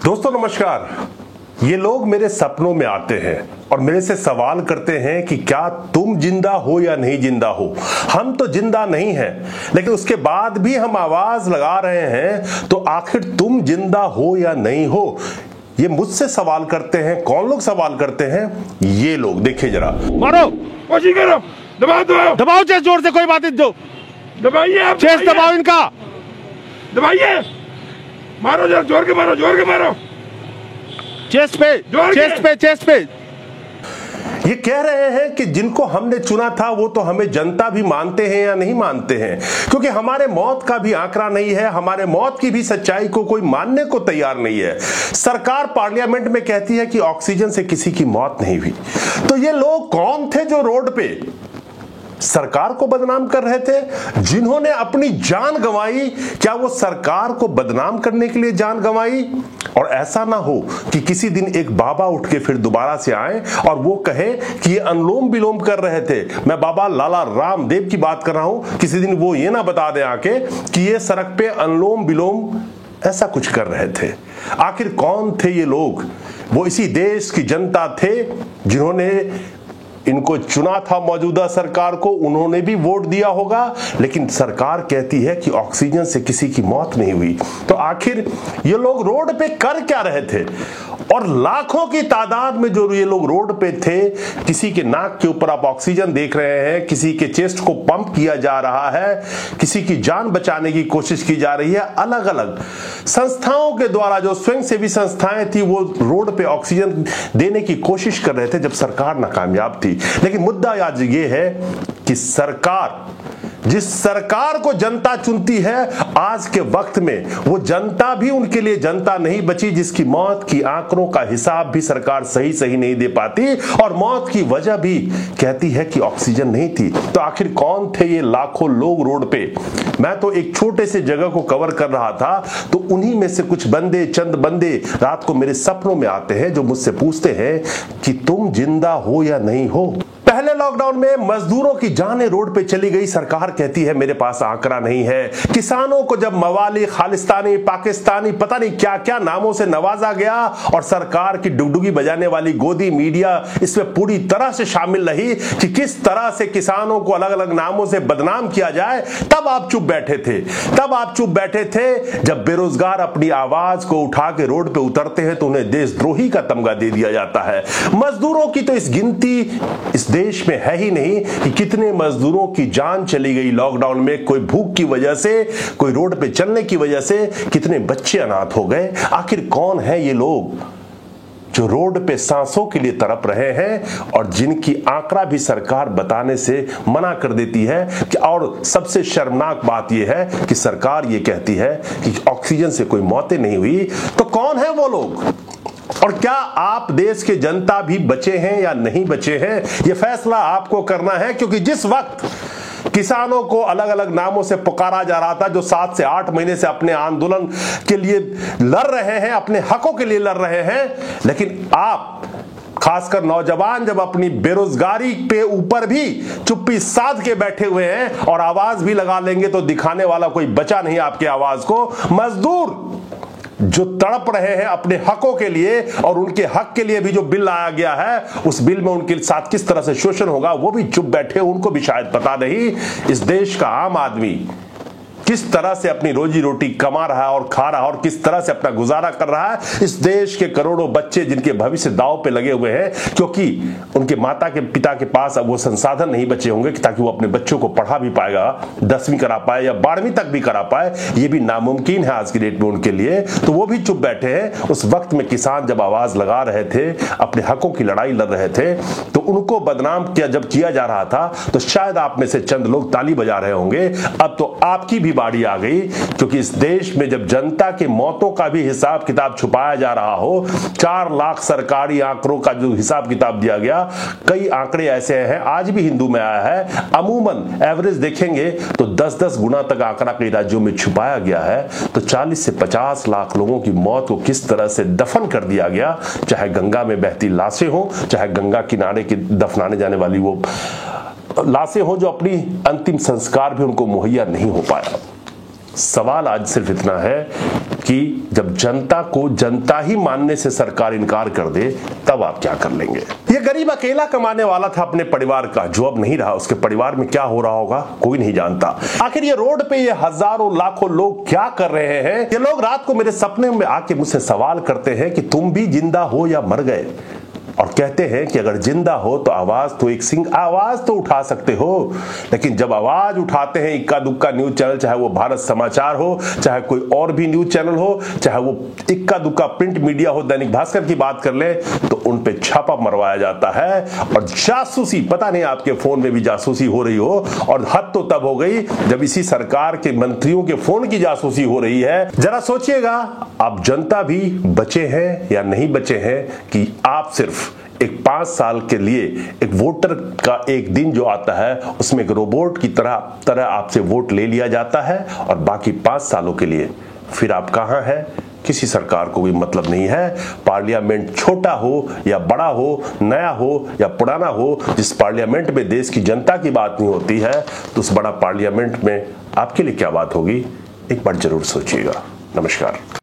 दोस्तों नमस्कार। ये लोग मेरे सपनों में आते हैं और मेरे से सवाल करते हैं कि क्या तुम जिंदा हो या नहीं जिंदा हो। हम तो जिंदा नहीं हैं, लेकिन उसके बाद भी हम आवाज लगा रहे हैं, तो आखिर तुम जिंदा हो या नहीं हो। ये मुझसे सवाल करते हैं। कौन लोग सवाल करते हैं? ये लोग। देखिए जरा। मारो, कोशिश करो, दबाओ दबाओ चेस्ट जोर से, कोई बात नहीं, दो दबाइए, चेस्ट दबाओ, इनका दबाइए, मारो जरा, जोर के मारो चेस्ट पे। ये कह रहे हैं कि जिनको हमने चुना था वो तो हमें जनता भी मानते हैं या नहीं मानते हैं, क्योंकि हमारे मौत का भी आंकड़ा नहीं है, हमारे मौत की भी सच्चाई को कोई मानने को तैयार नहीं है। सरकार पार्लियामेंट में कहती है कि ऑक्सीजन से किसी की मौत नहीं हुई। तो ये लोग कौन थे जो रोड पे सरकार को बदनाम कर रहे थे? जिन्होंने अपनी जान गंवाई, क्या वो सरकार को बदनाम करने के लिए जान गंवाई? और ऐसा ना हो कि किसी दिन एक बाबा उठ के फिर दोबारा से आए और वो कहे कि ये अनुलोम विलोम कर रहे थे। मैं बाबा लाला रामदेव की बात कर रहा हूं। किसी दिन वो ये ना बता दे आके कि ये सड़क पे अनुलोम विलोम ऐसा कुछ कर रहे थे। आखिर कौन थे ये लोग? वो इसी देश की जनता थे जिन्होंने इनको चुना था, मौजूदा सरकार को। उन्होंने भी वोट दिया होगा, लेकिन सरकार कहती है कि ऑक्सीजन से किसी की मौत नहीं हुई। तो आखिर ये लोग रोड पे कर क्या रहे थे? और लाखों की तादाद में जो ये लोग रोड पे थे, किसी के नाक के ऊपर आप ऑक्सीजन देख रहे हैं, किसी के चेस्ट को पंप किया जा रहा है, किसी की जान बचाने की कोशिश की जा रही है। अलग अलग संस्थाओं के द्वारा, जो स्वयंसेवी संस्थाएं थी, वो रोड पे ऑक्सीजन देने की कोशिश कर रहे थे जब सरकार नाकामयाब थी। लेकिन मुद्दा आज ये है कि जिस सरकार को जनता चुनती है, आज के वक्त में वो जनता भी उनके लिए जनता नहीं बची, जिसकी मौत की आंकड़ों का हिसाब भी सरकार सही नहीं दे पाती और मौत की वजह भी कहती है कि ऑक्सीजन नहीं थी। तो आखिर कौन थे ये लाखों लोग रोड पे? मैं तो एक छोटे से जगह को कवर कर रहा था, तो उन्हीं में से कुछ चंद बंदे रात को मेरे सपनों में आते हैं, जो मुझसे पूछते हैं कि तुम जिंदा हो या नहीं हो। पहले लॉकडाउन में मजदूरों की जानें रोड पे चली गई। सरकार कहती है मेरे पास आंकड़ा नहीं है। किसानों को जब मवाली, खालिस्तानी, पाकिस्तानी, पता नहीं क्या क्या नामों से नवाजा गया और सरकार की डुगडुगी बजाने वाली गोदी मीडिया इसमें पूरी तरह से शामिल रही कि किस तरह से किसानों को अलग अलग नामों से बदनाम किया जाए, तब आप चुप बैठे थे। जब बेरोजगार अपनी आवाज को उठा के रोड पे उतरते हैं तो उन्हें देशद्रोही का तमगा दे दिया जाता है। मजदूरों की तो इस गिनती इस देश में है ही नहीं कि कितने मजदूरों की जान चली गई लॉकडाउन में। कोई भूख की वजह से, कोई रोड पे चलने की वजह से, कितने बच्चे अनाथ हो गए। आखिर कौन है ये लोग जो रोड पे सांसों के लिए तड़प रहे हैं और जिनकी आंकड़ा भी सरकार बताने से मना कर देती है कि, और सबसे शर्मनाक बात यह है कि सरकार ये कहती है कि ऑक्सीजन से कोई मौतें नहीं हुई। तो कौन है वो लोग? और क्या आप देश के जनता भी बचे हैं या नहीं बचे हैं, यह फैसला आपको करना है। क्योंकि जिस वक्त किसानों को अलग अलग नामों से पुकारा जा रहा था, जो 7 से 8 महीने से अपने आंदोलन के लिए लड़ रहे हैं, अपने हकों के लिए लड़ रहे हैं, लेकिन आप खासकर नौजवान जब अपनी बेरोजगारी पे ऊपर भी चुप्पी साध के बैठे हुए हैं और आवाज भी लगा लेंगे तो दिखाने वाला कोई बचा नहीं आपकी आवाज को। मजदूर जो तड़प रहे हैं अपने हकों के लिए और उनके हक के लिए भी जो बिल लाया गया है, उस बिल में उनके साथ किस तरह से शोषण होगा वो भी चुप बैठे, उनको भी शायद पता नहीं। इस देश का आम आदमी किस तरह से अपनी रोजी रोटी कमा रहा है और खा रहा है और किस तरह से अपना गुजारा कर रहा है। इस देश के करोड़ों बच्चे जिनके भविष्य दांव पे लगे हुए हैं, क्योंकि उनके माता के पिता के पास अब वो संसाधन नहीं बचे होंगे ताकि वो अपने बच्चों को पढ़ा भी पाएगा, 10वीं करा पाए या 12वीं तक भी करा पाए, ये भी नामुमकिन है आज की डेट में उनके लिए। तो वो भी चुप बैठे हैं। उस वक्त में किसान जब आवाज लगा रहे थे, अपने हकों की लड़ाई लड़ रहे थे, तो उनको बदनाम किया जा रहा था, तो शायद आप में से चंद लोग ताली बजा रहे होंगे। अब तो आपकी भी बारी आ गई, क्योंकि इस देश में जब जनता के मौतों का भी हिसाब किताब छुपाया जा रहा हो, 4 लाख सरकारी आंकड़ों का जो हिसाब किताब दिया गया, कई आंकड़े ऐसे हैं, आज भी हिंदू में आया है, अमूमन एवरेज देखेंगे तो 10-10 गुना तक आंकड़ा कई राज्यों में छुपाया गया है। तो 40 से 50 लाख लोगों की मौत को किस तरह से दफन कर दिया गया, चाहे गंगा में बहती लाशें हो, चाहे गंगा किनारे की दफनाने जाने वाली वो लाशें हो जो अपनी अंतिम संस्कार भी उनको मुहैया नहीं हो पाया। सवाल आज सिर्फ इतना है कि कि जब जनता को जनता ही मानने से सरकार इनकार कर दे तब आप क्या कर लेंगे। ये गरीब अकेला कमाने वाला था अपने परिवार का, जो अब नहीं रहा। उसके परिवार में क्या हो रहा होगा कोई नहीं जानता। आखिर ये रोड पे ये हजारों लाखों लोग क्या कर रहे हैं। ये लोग रात को मेरे सपने में आके मुझसे सवाल करते हैं कि तुम भी जिंदा हो या मर गए, और कहते हैं कि अगर जिंदा हो तो आवाज तो आवाज तो उठा सकते हो, लेकिन जब आवाज उठाते हैं इक्का दुक्का न्यूज चैनल, चाहे वो भारत समाचार हो, चाहे कोई और भी न्यूज चैनल हो, चाहे वो इक्का दुक्का प्रिंट मीडिया हो, दैनिक भास्कर की बात कर ले, तो उन पे छापा मरवाया जाता है और जासूसी, पता नहीं आपके फोन में भी जासूसी हो रही हो। और हद तो तब हो गई जब इसी सरकार के मंत्रियों के फोन की जासूसी हो रही है। जरा सोचिएगा, आप जनता भी बचे हैं या नहीं बचे हैं कि आप सिर्फ एक 5 साल के लिए एक वोटर का एक दिन जो आता है उसमें एक रोबोट की तरह आपसे वोट ले लिया जाता है, और बाकी 5 सालों के लिए फिर आप कहां हैं किसी सरकार को भी मतलब नहीं है। पार्लियामेंट छोटा हो या बड़ा हो, नया हो या पुराना हो, जिस पार्लियामेंट में देश की जनता की बात नहीं होती है तो उस बड़ा पार्लियामेंट में आपके लिए क्या बात होगी, एक बार जरूर सोचिएगा। नमस्कार।